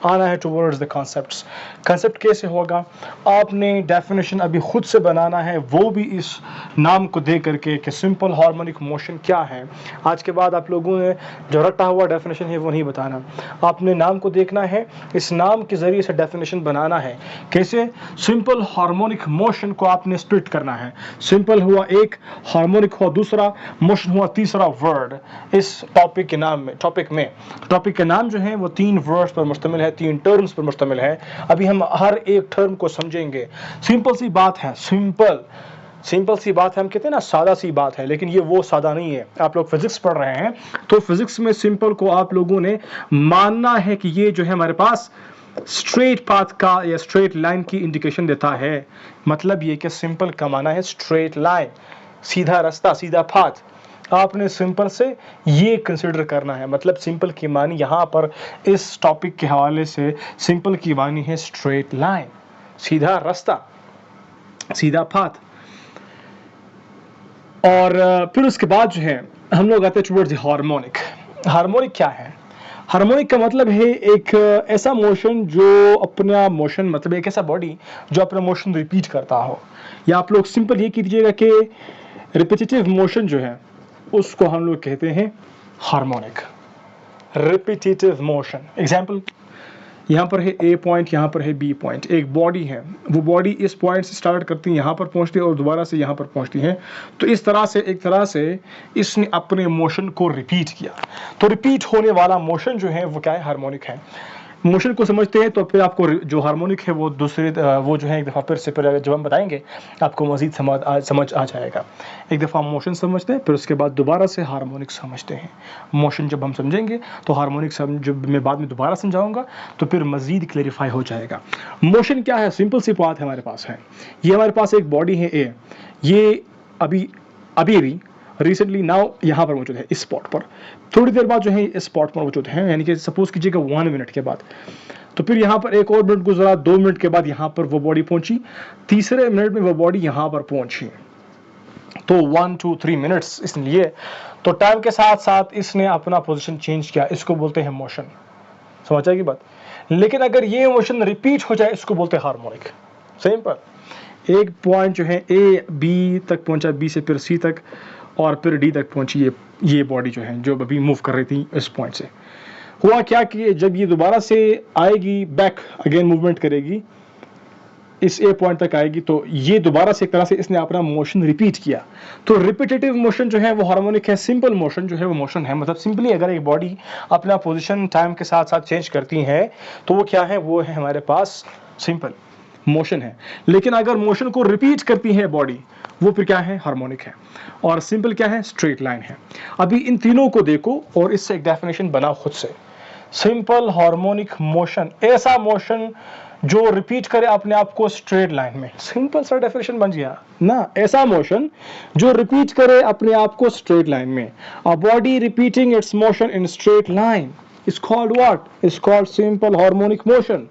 आना है towards the concepts. Concept कैसे होगा, आपने डेफिनेशन अभी खुद से बनाना है, वो भी इस नाम को दे करके कि सिंपल हार्मोनिक मोशन क्या है। आज के बाद आप लोगों ने जो रटा हुआ डेफिनेशन है वो नहीं बताना, आपने नाम को देखना है, इस नाम के ज़रिए से डेफिनेशन बनाना है। कैसे? सिंपल हार्मोनिक मोशन को आपने स्प्लिट करना है। सिंपल हुआ एक, हार्मोनिक हुआ दूसरा, मोशन हुआ तीसरा वर्ड। इस टॉपिक के नाम में टॉपिक का नाम जो है वो 3 वर्ड्स पर मुश्तमिल है, 3 टर्म्स पर मुश्तमिल है। अभी हम हर एक टर्म को समझेंगे। सिंपल सी बात है, सिंपल सी बात है, हम कहते हैं ना सादा सी बात है, लेकिन ये वो सादा नहीं है। आप लोग फिजिक्स पढ़ रहे हैं तो फिजिक्स में सिंपल को आप लोगों ने मानना है कि ये जो है हमारे पास स्ट्रेट पाथ का या स्ट्रेट लाइन की इंडिकेशन देता है। मतलब ये कि सिंपल का माना है स्ट्रेट लाइन, सीधा रास्ता, सीधा पाथ। आपने सिंपल से ये कंसिडर करना है। मतलब सिंपल की मानी यहाँ पर इस टॉपिक के हवाले से सिंपल की मानी है स्ट्रेट लाइन, सीधा रास्ता, सीधा पाथ। और फिर उसके बाद जो है हम लोग आते हैं टुवर्ड्स हार्मोनिक। हार्मोनिक क्या है? हार्मोनिक का मतलब है एक ऐसा मोशन जो अपना मोशन, मतलब एक ऐसा बॉडी जो अपना मोशन रिपीट करता हो। या आप लोग सिंपल ये कीजिएगा कि रिपीटेटिव मोशन जो है उसको हम लोग कहते हैं हार्मोनिक, रिपीटेटिव मोशन। एग्जाम्पल, यहाँ पर है ए पॉइंट, यहाँ पर है बी पॉइंट, एक बॉडी है, वो बॉडी इस पॉइंट से स्टार्ट करती है, यहाँ पर पहुँचती है और दोबारा से यहाँ पर पहुँचती है। तो इस तरह से एक तरह से इसने अपने मोशन को रिपीट किया। तो रिपीट होने वाला मोशन जो है वो क्या है? हार्मोनिक है। मोशन को समझते हैं तो फिर आपको जो हार्मोनिक है वो दूसरे वो जो है एक दफ़ा फिर जब हम बताएंगे आपको मज़ीद समझ आ जाएगा। एक दफ़ा मोशन समझते हैं, फिर उसके बाद दोबारा से हार्मोनिक समझते हैं। मोशन जब हम समझेंगे तो हार्मोनिक जब मैं बाद में दोबारा समझाऊंगा तो फिर मज़ीद क्लेरिफाई हो जाएगा। मोशन क्या है? सिंपल सी बात हमारे पास है, ये हमारे पास एक बॉडी है ए, ये अभी रिसेंटली नाउ यहाँ पर मौजूद है इस स्पॉट पर, थोड़ी देर बाद जो है इस स्पॉट पर मौजूद है, यानी कि सपोज कीजिएगा 1 मिनट के बाद। तो फिर यहाँ पर एक और मिनट गुजरा, 2 मिनट के बाद यहाँ पर वो बॉडी पहुंची, तीसरे मिनट में वो बॉडी यहाँ पर पहुंची। तो 1 2 3 मिनट्स इसलिए, तो टाइम के साथ साथ इसने अपना पोजीशन चेंज किया, इसको बोलते हैं मोशन। समझ आएगी बात? लेकिन अगर ये मोशन रिपीट हो जाए इसको बोलते हैं हार्मोनिक। सिंपल, एक पॉइंट जो है ए बी तक पहुंचा, बी से फिर सी तक और फिर डी तक पहुंची, ये बॉडी जो है जो अभी मूव कर रही थी इस पॉइंट से। हुआ क्या कि जब ये दोबारा से आएगी, बैक अगेन मूवमेंट करेगी, इस ए पॉइंट तक आएगी, तो ये दोबारा से एक तरह से इसने अपना मोशन रिपीट किया। तो रिपीटेटिव मोशन जो है वो हार्मोनिक है। सिंपल मोशन जो है वो मोशन है। मतलब सिंपली अगर एक बॉडी अपना पोजीशन टाइम के साथ साथ चेंज करती है तो वो क्या है? वो है हमारे पास सिंपल मोशन है। लेकिन अगर मोशन को रिपीट करती है बॉडी, वो फिर क्या है? हार्मोनिक है। और सिंपल क्या है? स्ट्रेट लाइन है। अभी इन तीनों को देखो और इससे एक डेफिनेशन बनाओ खुद से। सिंपल हार्मोनिक मोशन, ऐसा मोशन जो रिपीट करे अपने आप को स्ट्रेट लाइन में। सिंपल सा डेफिनेशन बन गया ना, ऐसा मोशन जो रिपीट करे अपने आप को स्ट्रेट लाइन में। A body repeating it's motion in straight line is called what? Is called simple harmonic motion.